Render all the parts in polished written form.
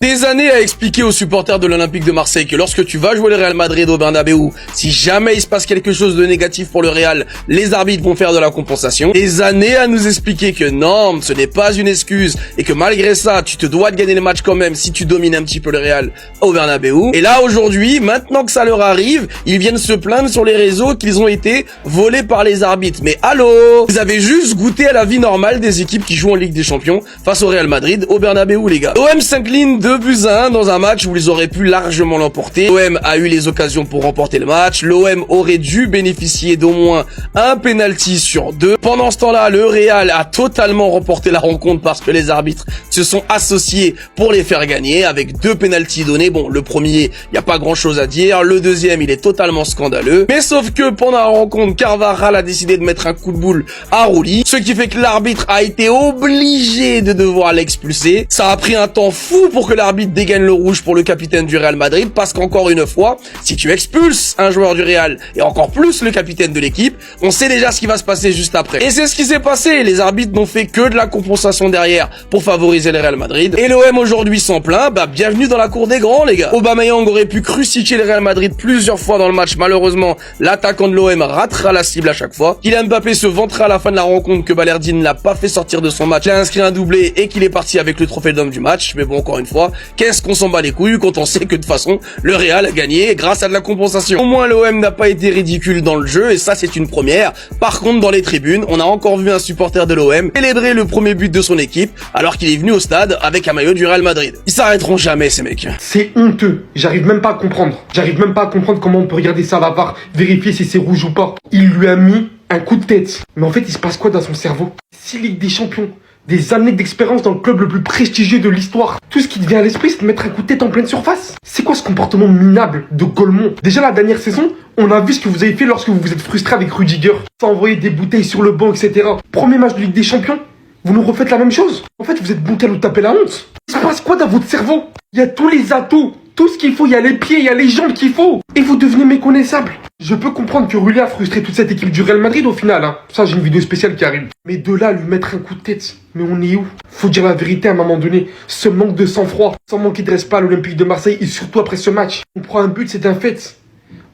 Des années à expliquer aux supporters de l'Olympique de Marseille que lorsque tu vas jouer le Real Madrid au Bernabéu, si jamais il se passe quelque chose de négatif pour le Real, les arbitres vont faire de la compensation. Des années à nous expliquer que non, ce n'est pas une excuse et que malgré ça, tu te dois de gagner le match quand même si tu domines un petit peu le Real au Bernabéu. Et là aujourd'hui, maintenant que ça leur arrive, ils viennent se plaindre sur les réseaux qu'ils ont été volés par les arbitres. Mais allô, vous avez juste goûté à la vie normale des équipes qui jouent en Ligue des Champions face au Real Madrid au Bernabéu, les gars. L'OM s'incline 2-1 dans un match où ils auraient pu largement l'emporter. L'OM a eu les occasions pour remporter le match. L'OM aurait dû bénéficier d'au moins un penalty sur 2. Pendant ce temps-là, le Real a totalement remporté la rencontre parce que les arbitres se sont associés pour les faire gagner avec 2 penaltys donnés. Bon, le premier, il n'y a pas grand-chose à dire. Le deuxième, il est totalement scandaleux. Mais sauf que pendant la rencontre, Carvajal a décidé de mettre un coup de boule à Rulli, ce qui fait que l'arbitre a été obligé de devoir l'expulser. Ça a pris un temps fou pour que l'arbitre dégaine le rouge pour le capitaine du Real Madrid, parce qu'encore une fois, si tu expulses un joueur du Real, et encore plus le capitaine de l'équipe, on sait déjà ce qui va se passer juste après. Et c'est ce qui s'est passé, les arbitres n'ont fait que de la compensation derrière pour favoriser le Real Madrid. Et l'OM aujourd'hui s'en plaint, bienvenue dans la cour des grands, les gars. Aubameyang aurait pu crucifier le Real Madrid plusieurs fois dans le match, malheureusement, l'attaquant de l'OM ratera la cible à chaque fois. Kylian Mbappé se vantera à la fin de la rencontre que Balerdi ne l'a pas fait sortir de son match, il a inscrit un doublé et qu'il est parti avec le trophée d'homme du match. Mais bon, encore une fois, qu'est-ce qu'on s'en bat les couilles quand on sait que de toute façon, le Real a gagné grâce à de la compensation. Au moins, l'OM n'a pas été ridicule dans le jeu et ça, c'est une première. Par contre, dans les tribunes, on a encore vu un supporter de l'OM célébrer le premier but de son équipe alors qu'il est venu au stade avec un maillot du Real Madrid. Ils s'arrêteront jamais, ces mecs. C'est honteux. J'arrive même pas à comprendre. J'arrive même pas à comprendre comment on peut regarder ça à la VAR, vérifier si c'est rouge ou pas. Il lui a mis un coup de tête. Mais en fait, il se passe quoi dans son cerveau? 6 Ligues des Champions. Des années d'expérience dans le club le plus prestigieux de l'histoire. Tout ce qui te vient à l'esprit, c'est de mettre un coup de tête en pleine surface. C'est quoi ce comportement minable de Golemont? Déjà la dernière saison, on a vu ce que vous avez fait lorsque vous vous êtes frustré avec Rudiger. Sans envoyer des bouteilles sur le banc, etc. Premier match de Ligue des Champions, vous nous refaites la même chose. En fait, vous êtes bon qu'à nous taper la honte. Il se passe quoi dans votre cerveau? Il y a tous les atouts, tout ce qu'il faut, il y a les pieds, il y a les jambes qu'il faut. Et vous devenez méconnaissable. Je peux comprendre que Rulli a frustré toute cette équipe du Real Madrid au final, hein. Ça, j'ai une vidéo spéciale qui arrive. Mais de là, lui mettre un coup de tête, mais on est où? Faut dire la vérité à un moment donné. Ce manque de sang-froid, sans manquer de respect à l'Olympique de Marseille, et surtout après ce match. On prend un but, c'est un fait.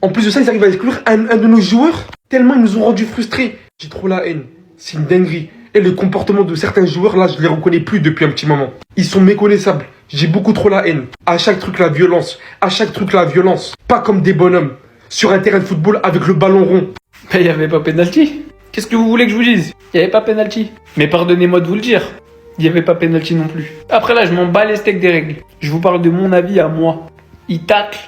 En plus de ça, ils arrivent à exclure un de nos joueurs, tellement ils nous ont rendus frustrés. J'ai trop la haine. C'est une dinguerie. Et le comportement de certains joueurs, là, je les reconnais plus depuis un petit moment. Ils sont méconnaissables. J'ai beaucoup trop la haine. À chaque truc, la violence. À chaque truc, la violence. Pas comme des bonhommes. Sur un terrain de football avec le ballon rond. Mais il n'y avait pas pénalty. Qu'est-ce que vous voulez que je vous dise? Il n'y avait pas pénalty. Mais pardonnez-moi de vous le dire. Il n'y avait pas pénalty non plus. Après là, je m'en bats les steaks des règles. Je vous parle de mon avis à moi. Il tacle.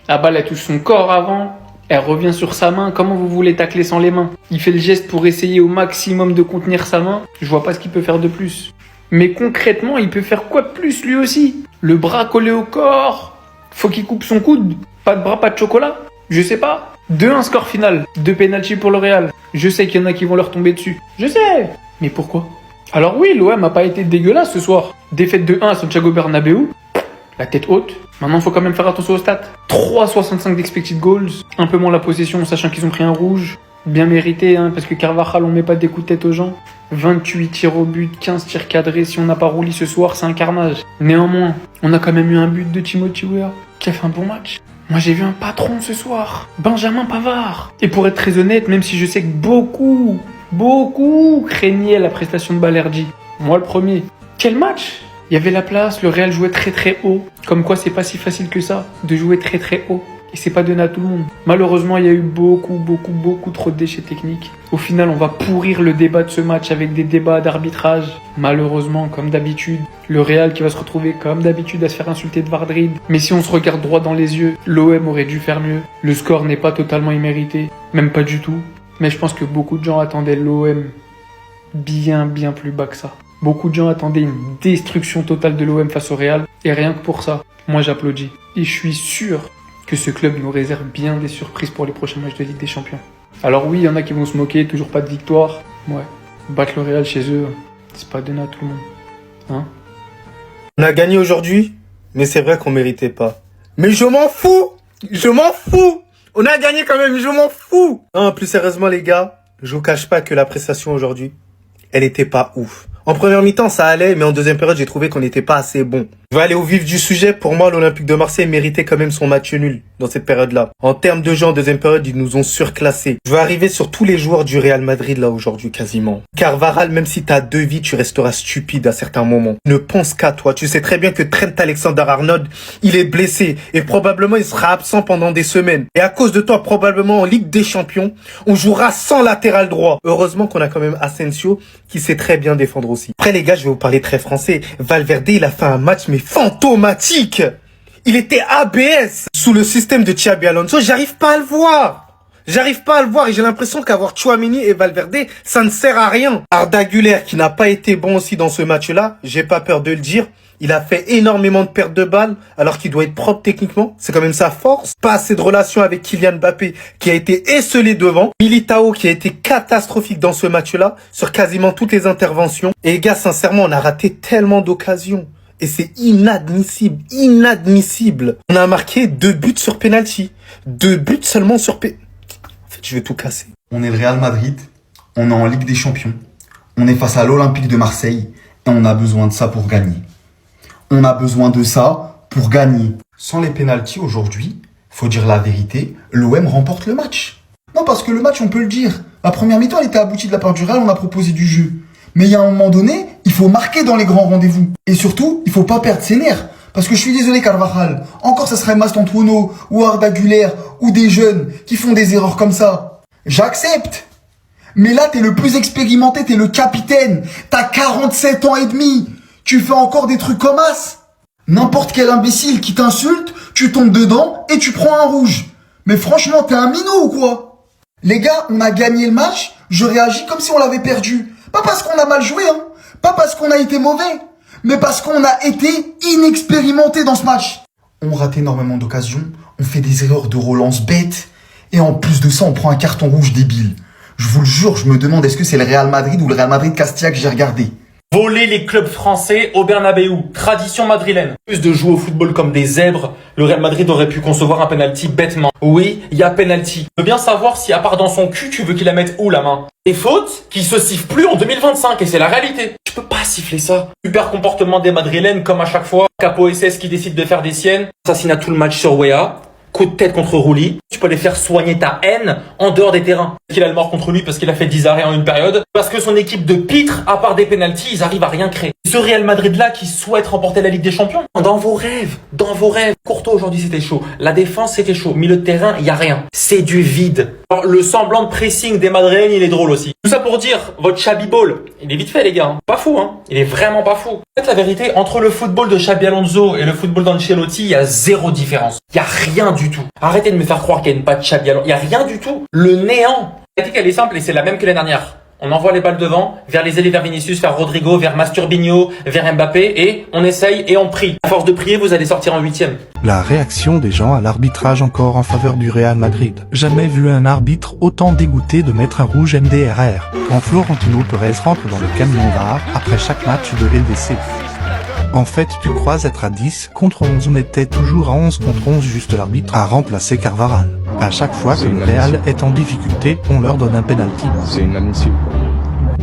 La balle, elle touche son corps avant. Elle revient sur sa main. Comment vous voulez tacler sans les mains? Il fait le geste pour essayer au maximum de contenir sa main. Je vois pas ce qu'il peut faire de plus. Mais concrètement, il peut faire quoi de plus lui aussi? Le bras collé au corps. Faut qu'il coupe son coude. Pas de bras, pas de chocolat. Je sais pas. 2-1 score final. 2 pénaltys pour le Real. Je sais qu'il y en a qui vont leur tomber dessus. Je sais. Mais pourquoi? Alors oui, l'OM a pas été dégueulasse ce soir. Défaite de 1 à Santiago Bernabéu. La tête haute. Maintenant, faut quand même faire attention aux stats. 3,65 d'expected goals. Un peu moins la possession, sachant qu'ils ont pris un rouge. Bien mérité, hein, parce que Carvajal, on met pas des coups de tête aux gens. 28 tirs au but, 15 tirs cadrés. Si on n'a pas Rulli ce soir, c'est un carnage. Néanmoins, on a quand même eu un but de Timothy Weah, qui a fait un bon match. Moi, j'ai vu un patron ce soir, Benjamin Pavard. Et pour être très honnête, même si je sais que beaucoup craignaient la prestation de Balerdi. Moi, le premier. Quel match! Il y avait la place, le Real jouait très très haut. Comme quoi, c'est pas si facile que ça, de jouer très très haut. Et c'est pas donné à tout le monde. Malheureusement, il y a eu beaucoup trop de déchets techniques. Au final, on va pourrir le débat de ce match avec des débats d'arbitrage. Malheureusement, comme d'habitude, le Real qui va se retrouver comme d'habitude à se faire insulter de Vardrid. Mais si on se regarde droit dans les yeux, l'OM aurait dû faire mieux. Le score n'est pas totalement immérité, même pas du tout. Mais je pense que beaucoup de gens attendaient l'OM bien plus bas que ça. Beaucoup de gens attendaient une destruction totale de l'OM face au Real. Et rien que pour ça, moi j'applaudis. Et je suis sûr que ce club nous réserve bien des surprises pour les prochains matchs de Ligue des Champions. Alors oui, il y en a qui vont se moquer, toujours pas de victoire. Ouais, battre le Real chez eux, c'est pas donné à tout le monde. Hein? On a gagné aujourd'hui, mais c'est vrai qu'on méritait pas. Mais je m'en fous! On a gagné quand même, je m'en fous! Non, plus sérieusement les gars, je vous cache pas que la prestation aujourd'hui, elle était pas ouf. En première mi-temps, ça allait, mais en deuxième période, j'ai trouvé qu'on n'était pas assez bon. Je vais aller au vif du sujet. Pour moi, l'Olympique de Marseille méritait quand même son match nul dans cette période-là. En termes de jeu en deuxième période, ils nous ont surclassés. Je vais arriver sur tous les joueurs du Real Madrid là aujourd'hui quasiment. Carvajal, même si t'as 2 vies, tu resteras stupide à certains moments. Ne pense qu'à toi. Tu sais très bien que Trent Alexander-Arnold, il est blessé et probablement il sera absent pendant des semaines. Et à cause de toi, probablement en Ligue des Champions, on jouera sans latéral droit. Heureusement qu'on a quand même Asensio qui sait très bien défendre aussi. Après les gars, je vais vous parler très français. Valverde, il a fait un match mais fantomatique. Il était ABS sous le système de Xabi Alonso. J'arrive pas à le voir. Et j'ai l'impression qu'avoir Tchouaméni et Valverde, ça ne sert à rien. Arda Güler, qui n'a pas été bon aussi dans ce match-là, j'ai pas peur de le dire. Il a fait énormément de pertes de balles, alors qu'il doit être propre techniquement. C'est quand même sa force. Pas assez de relation avec Kylian Mbappé, qui a été esselé devant. Militao, qui a été catastrophique dans ce match-là, sur quasiment toutes les interventions. Et les gars, sincèrement, on a raté tellement d'occasions. Et c'est inadmissible. On a marqué 2 buts sur penalty. 2 buts seulement sur En fait, je vais tout casser. On est le Real Madrid, on est en Ligue des Champions, on est face à l'Olympique de Marseille et on a besoin de ça pour gagner. On a besoin de ça pour gagner. Sans les pénaltys aujourd'hui, faut dire la vérité, l'OM remporte le match. Non, parce que le match, on peut le dire. La première mi-temps, elle était aboutie de la part du Real, on a proposé du jeu. Mais il y a un moment donné, il faut marquer dans les grands rendez-vous. Et surtout, il faut pas perdre ses nerfs. Parce que je suis désolé, Carvajal. Encore, ça serait Mastantuono ou Arda Güler ou des jeunes qui font des erreurs comme ça. J'accepte. Mais là, t'es le plus expérimenté, t'es le capitaine. T'as 47 ans et demi. Tu fais encore des trucs comme as. N'importe quel imbécile qui t'insulte, tu tombes dedans et tu prends un rouge. Mais franchement, t'es un minot ou quoi? Les gars, on a gagné le match, je réagis comme si on l'avait perdu. Pas parce qu'on a mal joué, hein. Pas parce qu'on a été mauvais. Mais parce qu'on a été inexpérimenté dans ce match. On rate énormément d'occasions, on fait des erreurs de relance bêtes. Et en plus de ça, on prend un carton rouge débile. Je vous le jure, je me demande est-ce que c'est le Real Madrid ou le Real Madrid Castilla que j'ai regardé. Voler les clubs français au Bernabéu, tradition madrilène. Plus de jouer au football comme des zèbres, le Real Madrid aurait pu concevoir un penalty bêtement. Oui, il y a penalty. Je veux bien savoir si à part dans son cul, tu veux qu'il la mette où la main? Des fautes qui se sifflent plus en 2025 et c'est la réalité. Tu peux pas siffler ça. Super comportement des madrilènes comme à chaque fois. Capo SS qui décide de faire des siennes. Assassinat tout le match sur Wea. Coup de tête contre Rouli. Tu peux aller faire soigner ta haine en dehors des terrains. Qu'il a le mort contre lui parce qu'il a fait 10 arrêts en une période. Parce que son équipe de pitre, à part des pénaltys, ils arrivent à rien créer. Ce Real Madrid-là qui souhaite remporter la Ligue des Champions. Dans vos rêves. Courtois aujourd'hui c'était chaud. La défense c'était chaud. Milieu de terrain, il y a rien. C'est du vide. Alors, le semblant de pressing des Madrilènes, il est drôle aussi. Tout ça pour dire, votre Xabi Ball, il est vite fait les gars. Pas fou hein. Il est vraiment pas fou. En fait la vérité, entre le football de Xabi Alonso et le football d'Ancelotti, il y a zéro différence. Il y a rien du tout. Arrêtez de me faire croire qu'il n'y a pas de Xabi Alonso. Il y a rien du tout. Le néant. La tactique elle est simple et c'est la même que l'année dernière. On envoie les balles devant, vers les ailiers, vers Vinicius, vers Rodrigo, vers Masturbinho, vers Mbappé et on essaye et on prie. À force de prier, vous allez sortir en 8e. La réaction des gens à l'arbitrage encore en faveur du Real Madrid. Jamais vu un arbitre autant dégoûté de mettre un rouge MDRR quand Florentino Pérez rentre dans le camion VAR après chaque match de LDC. En fait, tu crois être à 10 contre 11 mais t'es toujours à 11 contre 11 juste l'arbitre a remplacé Carvajal. À chaque fois que le Real est en difficulté, on leur donne un penalty. C'est inadmissible.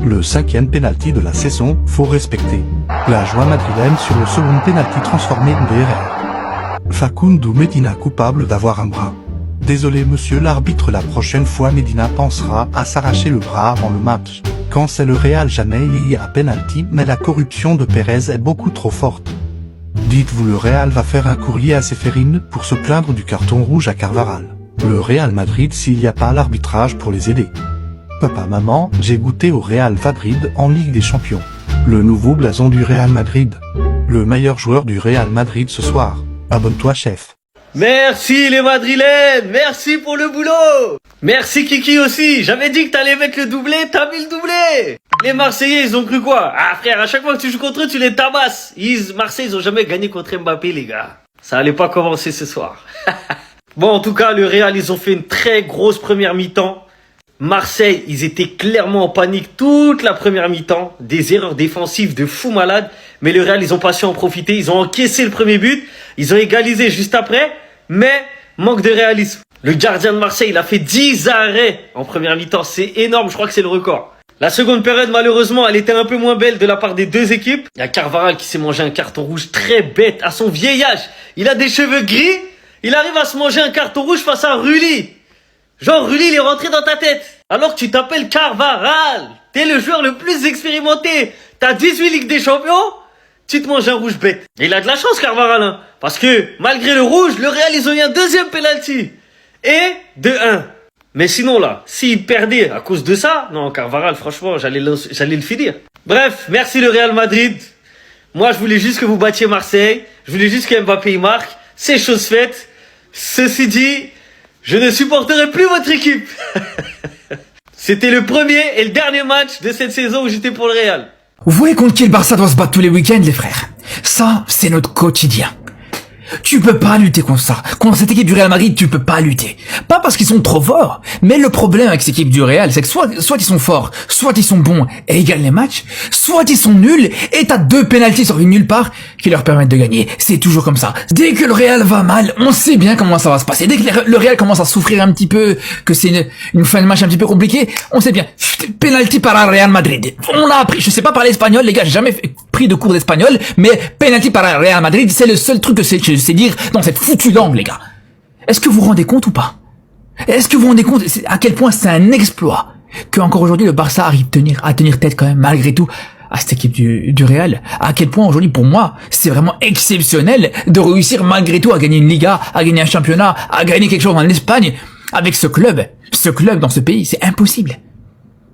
Le 5e penalty de la saison, faut respecter. La joie madrilène sur le second penalty transformé en DRR. Facundo Medina coupable d'avoir un bras. Désolé monsieur l'arbitre, la prochaine fois Medina pensera à s'arracher le bras avant le match. Quand c'est le Real, jamais il y a penalty, mais la corruption de Pérez est beaucoup trop forte. Dites-vous le Real va faire un courrier à Séphérine pour se plaindre du carton rouge à Carvajal. Le Real Madrid s'il n'y a pas l'arbitrage pour les aider. Papa, maman, j'ai goûté au Real Madrid en Ligue des Champions. Le nouveau blason du Real Madrid. Le meilleur joueur du Real Madrid ce soir. Abonne-toi chef. Merci les Madrilènes, merci pour le boulot. Merci Kiki aussi, j'avais dit que t'allais mettre le doublé, t'as mis le doublé. Les Marseillais, ils ont cru quoi? Ah frère, à chaque fois que tu joues contre eux, tu les tabasses. Marseille, ils ont jamais gagné contre Mbappé les gars. Ça allait pas commencer ce soir. Bon, en tout cas, le Real, ils ont fait une très grosse première mi-temps. Marseille, ils étaient clairement en panique toute la première mi-temps. Des erreurs défensives de fou malade. Mais le Real, ils ont pas su en profiter. Ils ont encaissé le premier but. Ils ont égalisé juste après. Mais manque de réalisme. Le gardien de Marseille, il a fait 10 arrêts en première mi-temps. C'est énorme. Je crois que c'est le record. La seconde période, malheureusement, elle était un peu moins belle de la part des deux équipes. Il y a Carvaral qui s'est mangé un carton rouge très bête à son vieil âge. Il a des cheveux gris. Il arrive à se manger un carton rouge face à Rulli. Genre, Rulli, il est rentré dans ta tête. Alors que tu t'appelles Carvaral. T'es le joueur le plus expérimenté. T'as 18 Ligues des Champions. Tu te manges un rouge bête. Et il a de la chance, Carvaral, hein. Parce que, malgré le rouge, le Real, ils ont eu un deuxième penalty. Et 2-1. Mais sinon, là, s'il perdait à cause de ça, non, Carvaral, franchement, j'allais le finir. Bref, merci le Real Madrid. Moi, je voulais juste que vous battiez Marseille. Je voulais juste que Mbappé y marque. C'est chose faite. Ceci dit, je ne supporterai plus votre équipe. C'était le premier et le dernier match de cette saison où j'étais pour le Real. Vous voyez contre qui le Barça doit se battre tous les week-ends, les frères? Ça, c'est notre quotidien. Tu peux pas lutter contre ça. Contre cette équipe du Real Madrid, tu peux pas lutter. Pas parce qu'ils sont trop forts, mais le problème avec cette équipe du Real, c'est que soit ils sont forts, soit ils sont bons et ils gagnent les matchs, soit ils sont nuls et t'as 2 pénaltys sortis nulle part qui leur permettent de gagner. C'est toujours comme ça. Dès que le Real va mal, on sait bien comment ça va se passer. Dès que le Real commence à souffrir un petit peu, que c'est une fin de match un petit peu compliquée, on sait bien. Penalty par le Real Madrid. On l'a appris. Je sais pas parler espagnol, les gars, j'ai jamais pris de cours d'espagnol, mais penalty par le Real Madrid, c'est le seul truc que je sais dire dans cette foutue langue, les gars. Est-ce que vous vous rendez compte ou pas? Est-ce que vous vous rendez compte à quel point c'est un exploit que encore aujourd'hui le Barça arrive à tenir tête quand même malgré tout à cette équipe du Real? À quel point aujourd'hui pour moi c'est vraiment exceptionnel de réussir malgré tout à gagner une Liga, à gagner un championnat, à gagner quelque chose en Espagne avec ce club dans ce pays. C'est impossible.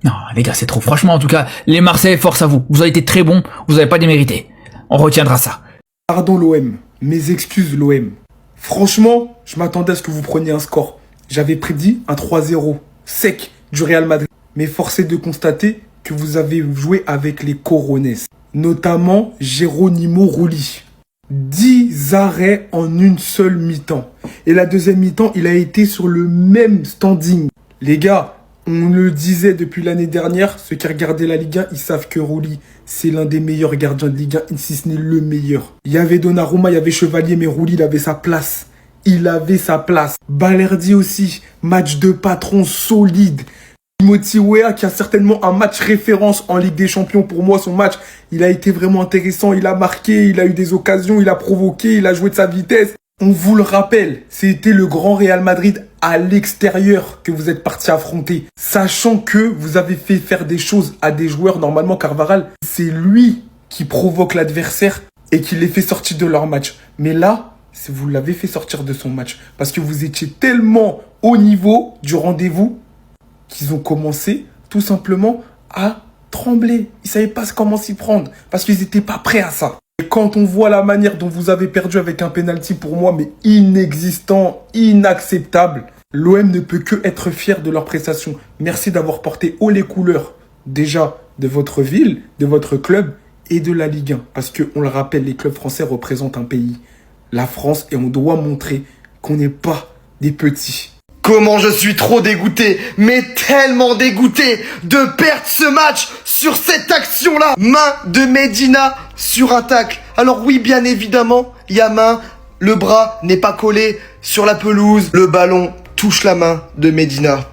Non les gars, c'est trop. Franchement, en tout cas, les Marseillais, force à vous. Vous avez été très bons, vous n'avez pas démérité. On retiendra ça. Pardon l'OM, mes excuses l'OM. Franchement, je m'attendais à ce que vous preniez un score. J'avais prédit un 3-0 sec du Real Madrid. Mais force est de constater que vous avez joué avec les Corones. Notamment Geronimo Rulli. 10 arrêts en une seule mi-temps. Et la deuxième mi-temps, il a été sur le même standing. Les gars, on le disait depuis l'année dernière, ceux qui regardaient la Ligue 1, ils savent que Rulli, c'est l'un des meilleurs gardiens de Ligue 1, si ce n'est le meilleur. Il y avait Donnarumma, il y avait Chevalier, mais Rulli, il avait sa place. Il avait sa place. Balerdi aussi, match de patron solide. Timothy Weah, qui a certainement un match référence en Ligue des Champions. Pour moi, son match, il a été vraiment intéressant. Il a marqué, il a eu des occasions, il a provoqué, il a joué de sa vitesse. On vous le rappelle, c'était le grand Real Madrid à l'extérieur que vous êtes parti affronter. Sachant que vous avez fait faire des choses à des joueurs, normalement Carvaral, c'est lui qui provoque l'adversaire et qui les fait sortir de leur match. Mais là, vous l'avez fait sortir de son match. Parce que vous étiez tellement au niveau du rendez-vous qu'ils ont commencé tout simplement à trembler. Ils ne savaient pas comment s'y prendre parce qu'ils n'étaient pas prêts à ça. Et quand on voit la manière dont vous avez perdu avec un penalty pour moi, mais inexistant, inacceptable, l'OM ne peut que être fier de leur prestation. Merci d'avoir porté haut les couleurs, déjà, de votre ville, de votre club et de la Ligue 1. Parce que, on le rappelle, les clubs français représentent un pays, la France, et on doit montrer qu'on n'est pas des petits. Comment je suis trop dégoûté, mais tellement dégoûté de perdre ce match sur cette action-là. Main de Medina sur un tacle. Alors oui, bien évidemment, il y a main, le bras n'est pas collé sur la pelouse. Le ballon touche la main de Medina.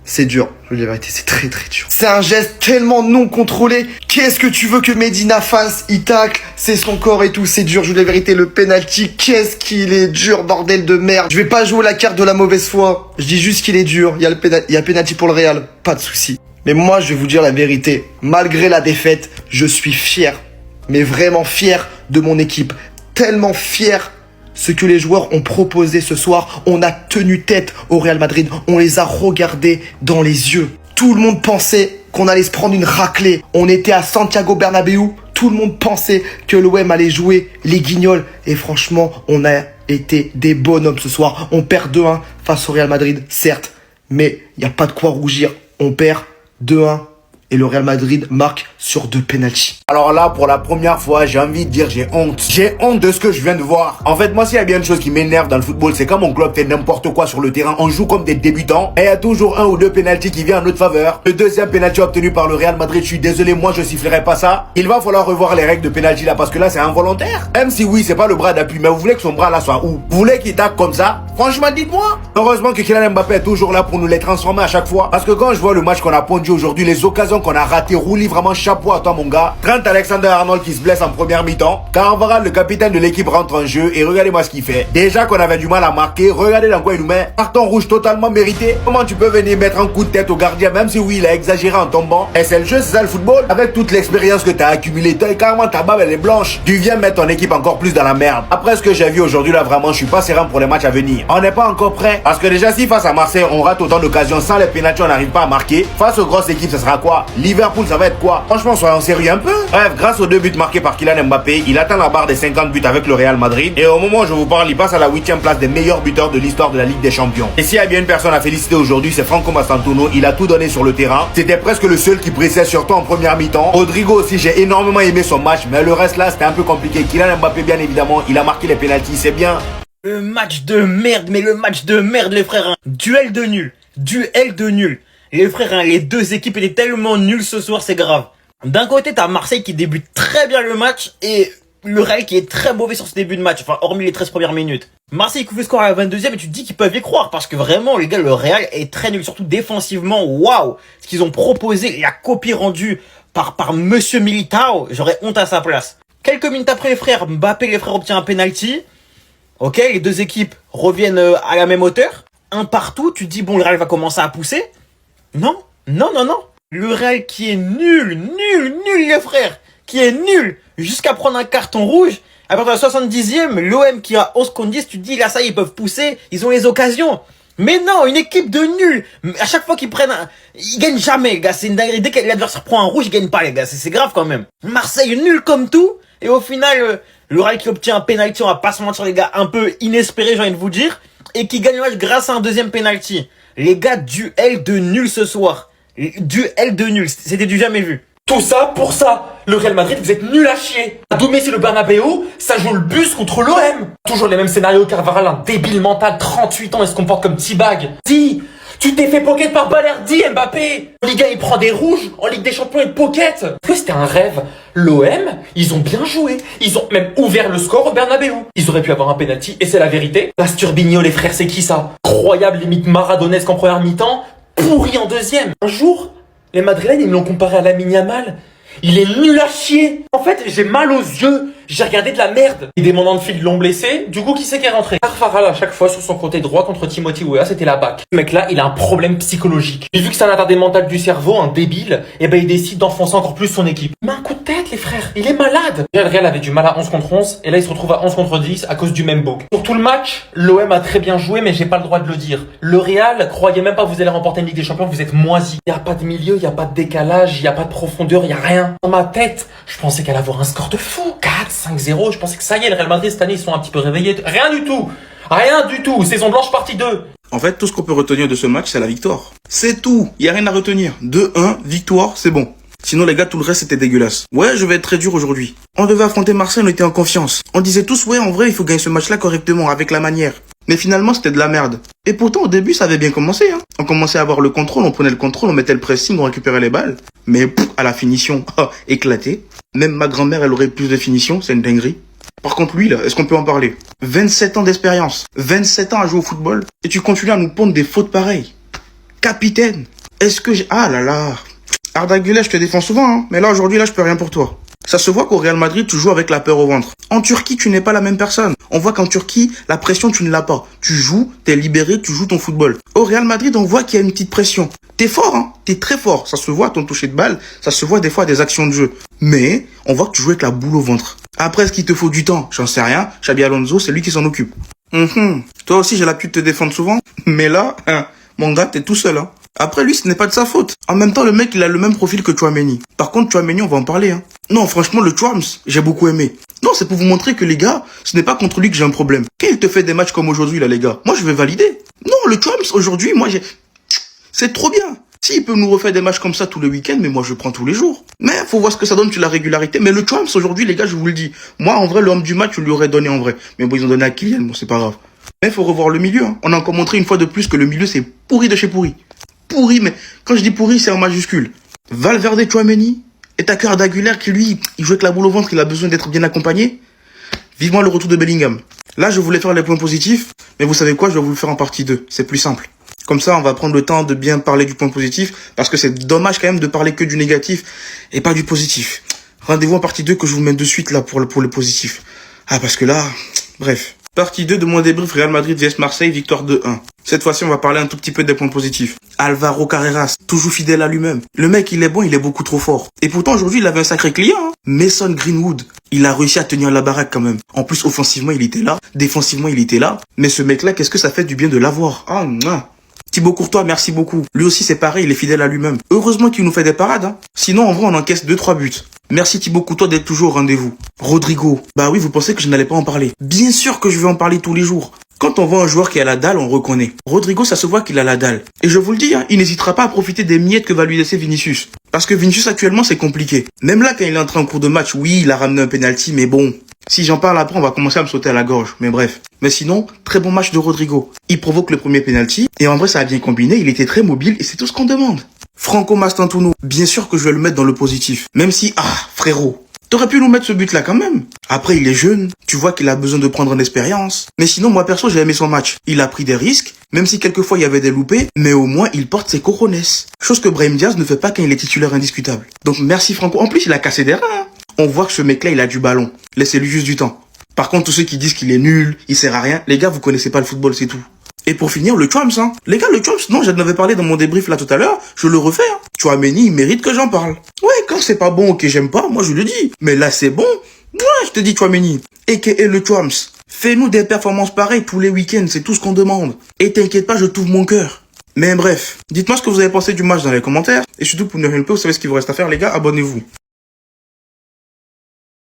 C'est dur, je dis la vérité, c'est très très dur. C'est un geste tellement non contrôlé. Qu'est-ce que tu veux que Medina fasse? Il tacle, c'est son corps et tout, c'est dur, je dis la vérité. Le penalty, qu'est-ce qu'il est dur, bordel de merde. Je vais pas jouer la carte de la mauvaise foi. Je dis juste qu'il est dur, il y a penalty pour le Real, pas de souci. Mais moi, je vais vous dire la vérité. Malgré la défaite, je suis fier, mais vraiment fier de mon équipe. Tellement fier. Ce que les joueurs ont proposé ce soir, on a tenu tête au Real Madrid, on les a regardés dans les yeux. Tout le monde pensait qu'on allait se prendre une raclée. On était à Santiago Bernabéu, tout le monde pensait que l'OM allait jouer les guignols. Et franchement, on a été des bonhommes ce soir. On perd 2-1 face au Real Madrid, certes, mais il n'y a pas de quoi rougir. On perd 2-1. Et le Real Madrid marque sur 2 pénaltys. Alors là, pour la première fois, j'ai envie de dire j'ai honte. J'ai honte de ce que je viens de voir. En fait, moi, s'il y a bien une chose qui m'énerve dans le football, c'est quand mon club fait n'importe quoi sur le terrain. On joue comme des débutants. Et il y a toujours 1 ou 2 pénaltys qui viennent en notre faveur. Le deuxième pénalty obtenu par le Real Madrid, je suis désolé, moi, je sifflerai pas ça. Il va falloir revoir les règles de pénalty là, parce que là, c'est involontaire. Même si oui, c'est pas le bras d'appui, mais vous voulez que son bras là soit où? Vous voulez qu'il tape comme ça? Franchement, dites-moi. Heureusement que Kylian Mbappé est toujours là pour nous les transformer à chaque fois. Parce que quand je vois le match qu'on a pondu aujourd'hui, les occasions mi-temps qu'on a raté. Rouli, vraiment chapeau à toi mon gars. Trent Alexander-Arnold qui se blesse en première mi-temps. Carvajal, le capitaine de l'équipe, rentre en jeu et regardez-moi ce qu'il fait. Déjà qu'on avait du mal à marquer, regardez dans quoi il nous met. Carton rouge totalement mérité. Comment tu peux venir mettre un coup de tête au gardien, même si oui il a exagéré en tombant. Et c'est le jeu, c'est ça le football. Avec toute l'expérience que t'as accumulée, carrément ta barbe elle est blanche. Tu viens mettre ton équipe encore plus dans la merde. Après ce que j'ai vu aujourd'hui là, vraiment je suis pas serein pour les matchs à venir. On n'est pas encore prêt. Parce que déjà si face à Marseille on rate autant d'occasions sans les pénaltys on n'arrive pas à marquer. Face aux grosses équipes ça sera quoi? Liverpool ça va être quoi? Franchement soyons sérieux un peu. Bref, grâce aux 2 buts marqués par Kylian Mbappé, il atteint la barre des 50 buts avec le Real Madrid. Et au moment où je vous parle, il passe à la 8e place des meilleurs buteurs de l'histoire de la Ligue des Champions. Et s'il y a bien une personne à féliciter aujourd'hui, c'est Franco Mastantuono. Il a tout donné sur le terrain. C'était presque le seul qui pressait, surtout en première mi-temps. Rodrigo aussi, j'ai énormément aimé son match, mais le reste là c'était un peu compliqué. Kylian Mbappé bien évidemment, il a marqué les pénaltys, c'est bien. Le match de merde, mais le match de merde les frères. Duel de nul. Duel de nul. Les frères, les deux équipes étaient tellement nulles ce soir, c'est grave. D'un côté, t'as Marseille qui débute très bien le match et le Real qui est très mauvais sur ce début de match, enfin hormis les 13 premières minutes. Marseille couvre le score à la 22e et tu te dis qu'ils peuvent y croire parce que vraiment les gars, le Real est très nul, surtout défensivement. Waouh, ce qu'ils ont proposé, la copie rendue par Monsieur Militao, j'aurais honte à sa place. Quelques minutes après les frères, Mbappé les frères obtient un penalty. Ok, les deux équipes reviennent à la même hauteur, un partout. Tu te dis bon, le Real va commencer à pousser. Non. Le Real qui est nul les frères, qui est nul jusqu'à prendre un carton rouge. À partir de la 70e, l'OM qui a 11 contre 10, tu te dis là ça ils peuvent pousser, ils ont les occasions. Mais non, une équipe de nuls. À chaque fois qu'ils prennent ils gagnent jamais les gars, c'est une dinguerie. Dès que l'adversaire prend un rouge, ils gagnent pas les gars, c'est grave quand même. Marseille nul comme tout et au final le Real qui obtient un penalty, on va pas se mentir les gars, un peu inespéré j'ai envie de vous dire, et qui gagne le match grâce à un deuxième penalty. Les gars, duel de nul ce soir. Duel de nul, c'était du jamais vu. Tout ça pour ça. Le Real Madrid, vous êtes nuls à chier. À domicile le Bernabéu, ça joue le bus contre l'OM. Toujours les mêmes scénarios. Carvajal, un débile mental, 38 ans, il se comporte comme T-Bag. Dis, tu t'es fait pocket par Balerdi, Mbappé. En Ligue 1, il prend des rouges. En Ligue des Champions, il pocket. Que c'était un rêve. L'OM, ils ont bien joué. Ils ont même ouvert le score au Bernabéu. Ils auraient pu avoir un penalty, et c'est la vérité. Masturbinho, les frères, c'est qui ça? Incroyable, limite maradonesque en première mi-temps, pourri en deuxième. Un jour, les Madrilènes, ils me l'ont comparé à Lamine Yamal. Il est nul à chier. En fait, j'ai mal aux yeux. J'ai regardé de la merde. Et des mandants de fil l'ont blessé. Du coup, qui c'est qui est rentré? Carvajal à chaque fois sur son côté droit contre Timothy Weah, c'était la bac. Ce mec-là, il a un problème psychologique. Et vu que c'est un attardé mental du cerveau, un débile, et ben il décide d'enfoncer encore plus son équipe. Mais un coup de tête, les frères. Il est malade. Le Real avait du mal à 11 contre 11, et là il se retrouve à 11 contre 10 à cause du même bug. Pour tout le match, l'OM a très bien joué, mais j'ai pas le droit de le dire. Le Real, croyez même pas que vous allez remporter une Ligue des Champions, vous êtes moisi. Y a pas de milieu, y a pas de décalage, y a pas de profondeur, y a rien. Dans ma tête, je pensais qu'elle allait avoir un score de fou. 4-5-0, je pensais que ça y est, le Real Madrid cette année ils sont un petit peu réveillés. Rien du tout. Rien du tout. Saison blanche partie 2. En fait, tout ce qu'on peut retenir de ce match, c'est la victoire. C'est tout. Y a rien à retenir. 2-1, victoire, c'est bon. Sinon, les gars, tout le reste, c'était dégueulasse. Ouais, je vais être très dur aujourd'hui. On devait affronter Marseille, on était en confiance. On disait tous, ouais, en vrai, il faut gagner ce match-là correctement, avec la manière. Mais finalement, c'était de la merde. Et pourtant, au début, ça avait bien commencé, hein. On commençait à avoir le contrôle, on prenait le contrôle, on mettait le pressing, on récupérait les balles. Mais, à la finition, éclaté. Même ma grand-mère, elle aurait plus de finition, c'est une dinguerie. Par contre, lui, là, est-ce qu'on peut en parler? 27 ans d'expérience, 27 ans à jouer au football, et tu continues à nous pondre des fautes pareilles. Capitaine, est-ce que j'ai... Ah là là. Arda Güler, je te défends souvent, hein, mais là, aujourd'hui, là, je peux rien pour toi. Ça se voit qu'au Real Madrid, tu joues avec la peur au ventre. En Turquie, tu n'es pas la même personne. On voit qu'en Turquie, la pression, tu ne l'as pas. Tu joues, t'es libéré, tu joues ton football. Au Real Madrid, on voit qu'il y a une petite pression. T'es fort, hein. T'es très fort. Ça se voit à ton toucher de balle. Ça se voit des fois à des actions de jeu. Mais, on voit que tu joues avec la boule au ventre. Après, est-ce qu'il te faut du temps? J'en sais rien. Xabi Alonso, c'est lui qui s'en occupe. Toi aussi, j'ai l'habitude de te défendre souvent. Mais là, mon gars, t'es tout seul, hein. Après, lui, ce n'est pas de sa faute. En même temps, le mec, il a le même profil que Tchouaméni. Par contre, Tchouaméni, on va en parler, hein. Non, franchement, le Tchouams, j'ai beaucoup aimé. Non, c'est pour vous montrer que les gars, ce n'est pas contre lui que j'ai un problème. Quand il te fait des matchs comme aujourd'hui, là, les gars, moi, je vais valider. Non, le Tchouams, aujourd'hui, moi, c'est trop bien. S'il peut nous refaire des matchs comme ça tous les week-ends, mais moi, je prends tous les jours. Mais faut voir ce que ça donne sur la régularité. Mais le Tchouams, aujourd'hui, les gars, je vous le dis. Moi, en vrai, l'homme du match, je lui aurais donné en vrai. Mais bon, ils ont donné à Kylian, bon, c'est pas grave. Mais faut revoir le milieu, hein. On a encore montré une fois de plus que le milieu, c'est pourri de chez pourri. Pourri, mais quand je dis pourri, c'est en majuscule. Valverde, Tchouaméni, et t'as que Arda Güler qui, lui, il joue avec la boule au ventre, il a besoin d'être bien accompagné. Vivement le retour de Bellingham. Là, je voulais faire les points positifs, mais vous savez quoi, je vais vous le faire en partie 2. C'est plus simple. Comme ça, on va prendre le temps de bien parler du point positif, parce que c'est dommage quand même de parler que du négatif et pas du positif. Rendez-vous en partie 2 que je vous mets de suite là pour le positif. Ah, parce que là, bref. Partie 2 de mon débrief Real Madrid vs Marseille, victoire 2-1. Cette fois-ci, on va parler un tout petit peu des points positifs. Alvaro Carreras, toujours fidèle à lui-même. Le mec, il est bon, il est beaucoup trop fort. Et pourtant, aujourd'hui, il avait un sacré client. Hein. Mason Greenwood, il a réussi à tenir la baraque quand même. En plus, offensivement, il était là. Défensivement, il était là. Mais ce mec-là, qu'est-ce que ça fait du bien de l'avoir? Ah, mouah. Thibaut Courtois, merci beaucoup. Lui aussi, c'est pareil, il est fidèle à lui-même. Heureusement qu'il nous fait des parades. Hein. Sinon, en vrai, on encaisse 2-3 buts. Merci Thibaut Courtois d'être toujours au rendez-vous. Rodrigo, bah oui, vous pensez que je n'allais pas en parler. Bien sûr que je vais en parler tous les jours. Quand on voit un joueur qui a la dalle, on reconnaît. Rodrigo, ça se voit qu'il a la dalle. Et je vous le dis, hein, il n'hésitera pas à profiter des miettes que va lui laisser Vinicius. Parce que Vinicius, actuellement, c'est compliqué. Même là, quand il est entré en cours de match, oui, il a ramené un penalty, mais bon. Si j'en parle après, on va commencer à me sauter à la gorge. Mais bref. Mais sinon, très bon match de Rodrigo. Il provoque le premier penalty. Et en vrai, ça a bien combiné. Il était très mobile et c'est tout ce qu'on demande. Franco Mastantuono, bien sûr que je vais le mettre dans le positif. Même si, frérot, t'aurais pu nous mettre ce but-là quand même. Après, il est jeune. Tu vois qu'il a besoin de prendre en expérience. Mais sinon, moi perso, j'ai aimé son match. Il a pris des risques. Même si quelquefois il y avait des loupés. Mais au moins, il porte ses cojones. Chose que Brahim Diaz ne fait pas quand il est titulaire indiscutable. Donc merci Franco. En plus, il a cassé des reins. Hein. On voit que ce mec-là, il a du ballon. Laissez-lui juste du temps. Par contre, tous ceux qui disent qu'il est nul, il sert à rien, les gars, vous connaissez pas le football, c'est tout. Et pour finir, le Chouams, hein. Les gars, le Chouams, non, j'en avais parlé dans mon débrief là tout à l'heure, je le refais, hein. Chouameni, il mérite que j'en parle. Ouais, quand c'est pas bon ou que j'aime pas, moi je le dis. Mais là, c'est bon. Moi, je te dis Chouameni. Et le Chouams. Fais-nous des performances pareilles tous les week-ends, c'est tout ce qu'on demande. Et t'inquiète pas, je t'ouvre mon cœur. Mais bref, dites-moi ce que vous avez pensé du match dans les commentaires. Et surtout, pour ne rien louper, vous savez ce qu'il vous reste à faire, les gars, abonnez-vous.